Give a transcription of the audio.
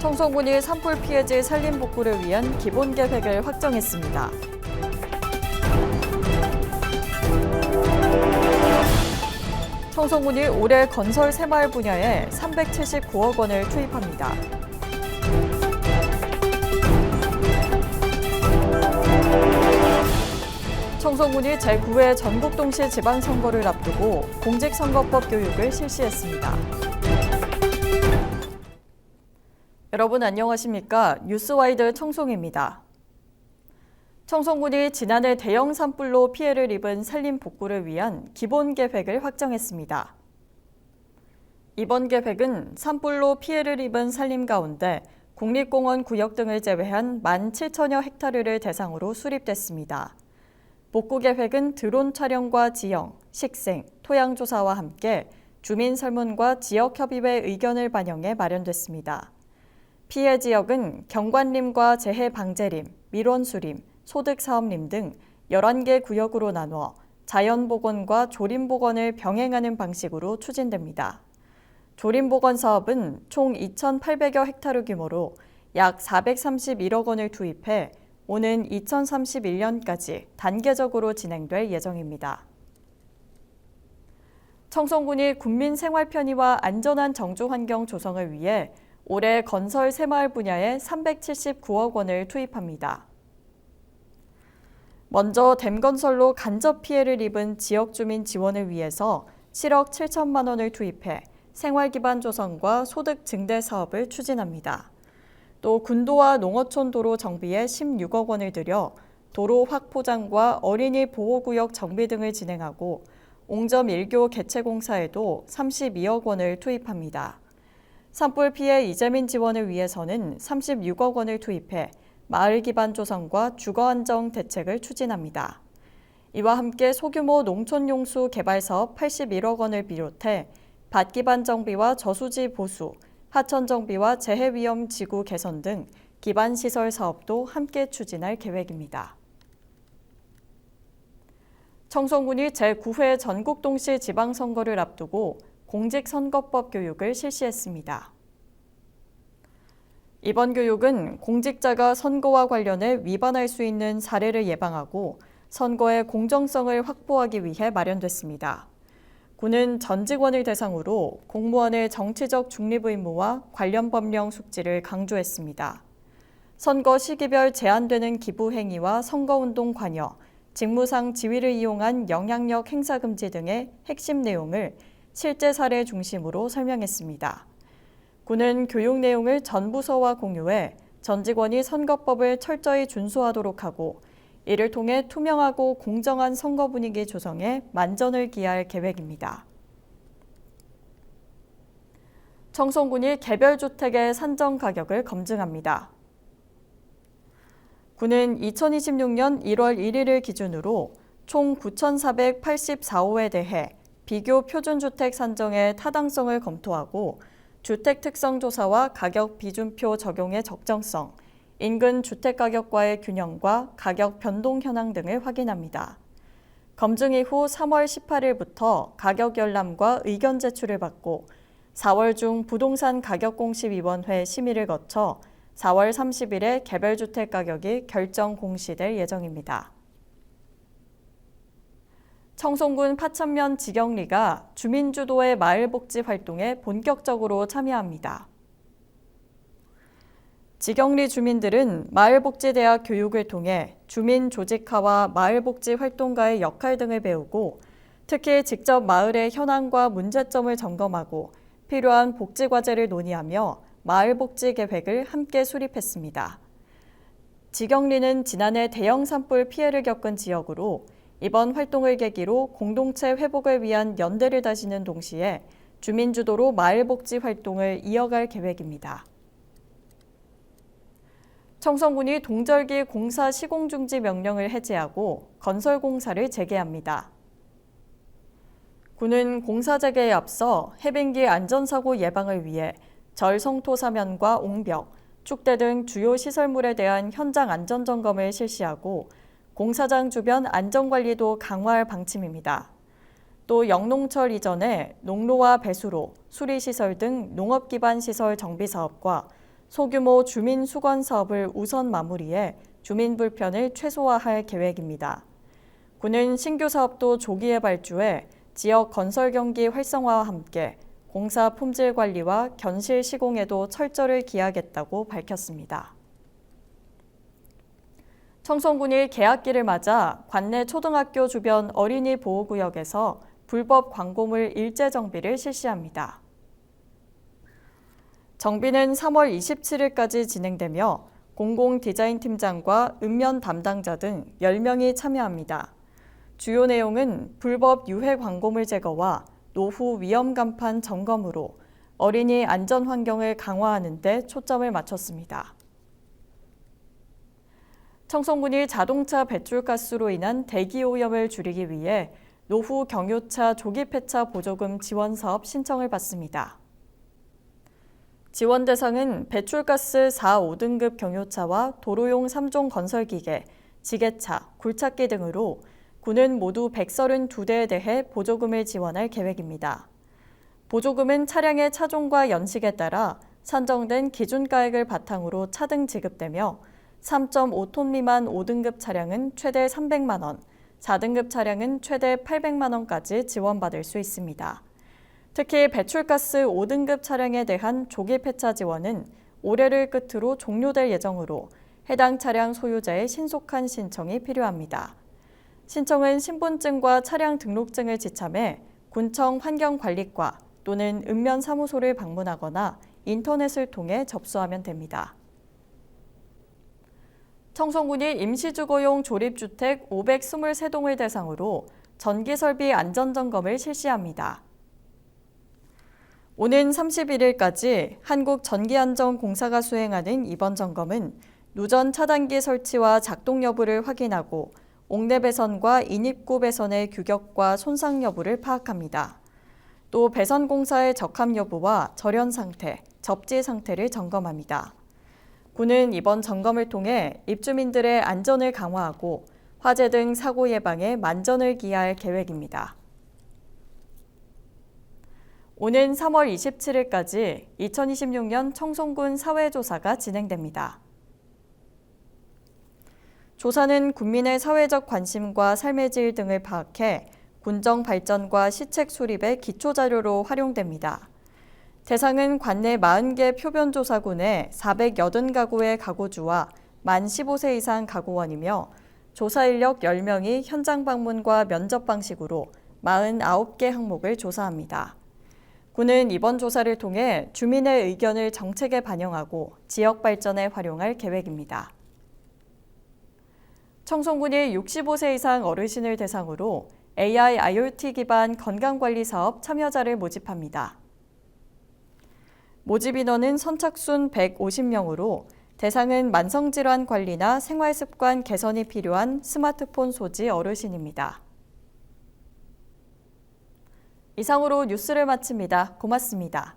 청송군이 산불 피해지 산림 복구를 위한 기본 계획을 확정했습니다. 청송군이 올해 건설 새마을 분야에 379억 원을 투입합니다. 청송군이 제9회 전국동시 지방선거를 앞두고 공직선거법 교육을 실시했습니다. 여러분 안녕하십니까? 뉴스와이드 청송입니다. 청송군이 지난해 대형 산불로 피해를 입은 산림 복구를 위한 기본 계획을 확정했습니다. 이번 계획은 산불로 피해를 입은 산림 가운데 국립공원 구역 등을 제외한 17,000여 헥타르를 대상으로 수립됐습니다. 복구 계획은 드론 촬영과 지형, 식생, 토양 조사와 함께 주민 설문과 지역협의회 의견을 반영해 마련됐습니다. 피해 지역은 경관림과 재해방제림, 밀원수림, 소득사업림 등 11개 구역으로 나누어 자연복원과 조림복원을 병행하는 방식으로 추진됩니다. 조림복원 사업은 총 2,800여 헥타르 규모로 약 431억 원을 투입해 오는 2031년까지 단계적으로 진행될 예정입니다. 청송군이 국민 생활 편의와 안전한 정주 환경 조성을 위해 올해 건설 새마을 분야에 379억 원을 투입합니다. 먼저 댐건설로 간접 피해를 입은 지역 주민 지원을 위해서 7억 7천만 원을 투입해 생활기반 조성과 소득 증대 사업을 추진합니다. 또 군도와 농어촌 도로 정비에 16억 원을 들여 도로 확포장과 어린이 보호구역 정비 등을 진행하고 옹점 1교 개체 공사에도 32억 원을 투입합니다. 산불 피해 이재민 지원을 위해서는 36억 원을 투입해 마을 기반 조성과 주거 안정 대책을 추진합니다. 이와 함께 소규모 농촌 용수 개발 사업 81억 원을 비롯해 밭 기반 정비와 저수지 보수, 하천 정비와 재해 위험 지구 개선 등 기반 시설 사업도 함께 추진할 계획입니다. 청송군이 제9회 전국동시 지방선거를 앞두고 공직선거법 교육을 실시했습니다. 이번 교육은 공직자가 선거와 관련해 위반할 수 있는 사례를 예방하고 선거의 공정성을 확보하기 위해 마련됐습니다. 군은 전 직원을 대상으로 공무원의 정치적 중립 의무와 관련 법령 숙지를 강조했습니다. 선거 시기별 제한되는 기부 행위와 선거운동 관여, 직무상 지위를 이용한 영향력 행사 금지 등의 핵심 내용을 실제 사례 중심으로 설명했습니다. 군은 교육 내용을 전 부서와 공유해 전 직원이 선거법을 철저히 준수하도록 하고 이를 통해 투명하고 공정한 선거 분위기 조성에 만전을 기할 계획입니다. 청송군이 개별 주택의 산정 가격을 검증합니다. 군은 2026년 1월 1일을 기준으로 총 9,484호에 대해 비교 표준주택 산정의 타당성을 검토하고 주택 특성 조사와 가격 비준표 적용의 적정성, 인근 주택가격과의 균형과 가격 변동 현황 등을 확인합니다. 검증 이후 3월 18일부터 가격 열람과 의견 제출을 받고 4월 중 부동산 가격공시위원회 심의를 거쳐 4월 30일에 개별주택 가격이 결정 공시될 예정입니다. 청송군 파천면 지경리가 주민주도의 마을복지 활동에 본격적으로 참여합니다. 지경리 주민들은 마을복지대학 교육을 통해 주민 조직화와 마을복지 활동가의 역할 등을 배우고 특히 직접 마을의 현황과 문제점을 점검하고 필요한 복지과제를 논의하며 마을복지 계획을 함께 수립했습니다. 지경리는 지난해 대형 산불 피해를 겪은 지역으로 이번 활동을 계기로 공동체 회복을 위한 연대를 다지는 동시에 주민주도로 마을복지 활동을 이어갈 계획입니다. 청송군이 동절기 공사 시공중지 명령을 해제하고 건설 공사를 재개합니다. 군은 공사 재개에 앞서 해빙기 안전사고 예방을 위해 절성토 사면과 옹벽, 축대 등 주요 시설물에 대한 현장 안전점검을 실시하고 공사장 주변 안전관리도 강화할 방침입니다. 또 영농철 이전에 농로와 배수로, 수리시설 등 농업 기반 시설 정비 사업과 소규모 주민 수건 사업을 우선 마무리해 주민 불편을 최소화할 계획입니다. 군은 신규 사업도 조기에 발주해 지역 건설 경기 활성화와 함께 공사 품질 관리와 견실 시공에도 철저를 기하겠다고 밝혔습니다. 청송군이 개학기를 맞아 관내 초등학교 주변 어린이 보호구역에서 불법 광고물 일제 정비를 실시합니다. 정비는 3월 27일까지 진행되며 공공디자인팀장과 읍면 담당자 등 10명이 참여합니다. 주요 내용은 불법 유해 광고물 제거와 노후 위험 간판 점검으로 어린이 안전 환경을 강화하는 데 초점을 맞췄습니다. 청송군이 자동차 배출가스로 인한 대기 오염을 줄이기 위해 노후 경유차 조기 폐차 보조금 지원 사업 신청을 받습니다. 지원 대상은 배출가스 4, 5등급 경유차와 도로용 3종 건설기계, 지게차, 굴착기 등으로 군은 모두 132대에 대해 보조금을 지원할 계획입니다. 보조금은 차량의 차종과 연식에 따라 산정된 기준가액을 바탕으로 차등 지급되며 3.5톤 미만 5등급 차량은 최대 300만 원, 4등급 차량은 최대 800만 원까지 지원받을 수 있습니다. 특히 배출가스 5등급 차량에 대한 조기 폐차 지원은 올해를 끝으로 종료될 예정으로 해당 차량 소유자의 신속한 신청이 필요합니다. 신청은 신분증과 차량 등록증을 지참해 군청 환경관리과 또는 읍면 사무소를 방문하거나 인터넷을 통해 접수하면 됩니다. 청송군이 임시주거용 조립주택 523동을 대상으로 전기설비 안전점검을 실시합니다. 오는 31일까지 한국전기안전공사가 수행하는 이번 점검은 누전 차단기 설치와 작동 여부를 확인하고 옥내 배선과 인입구 배선의 규격과 손상 여부를 파악합니다. 또 배선 공사의 적합 여부와 절연 상태, 접지 상태를 점검합니다. 군은 이번 점검을 통해 입주민들의 안전을 강화하고 화재 등 사고 예방에 만전을 기할 계획입니다. 오는 3월 27일까지 2026년 청송군 사회조사가 진행됩니다. 조사는 군민의 사회적 관심과 삶의 질 등을 파악해 군정 발전과 시책 수립의 기초자료로 활용됩니다. 대상은 관내 40개 표변조사군의 480가구의 가구주와 만 15세 이상 가구원이며 조사 인력 10명이 현장 방문과 면접 방식으로 49개 항목을 조사합니다. 군은 이번 조사를 통해 주민의 의견을 정책에 반영하고 지역 발전에 활용할 계획입니다. 청송군이 65세 이상 어르신을 대상으로 AI, IoT 기반 건강관리 사업 참여자를 모집합니다. 모집 인원은 선착순 150명으로 대상은 만성질환 관리나 생활습관 개선이 필요한 스마트폰 소지 어르신입니다. 이상으로 뉴스를 마칩니다. 고맙습니다.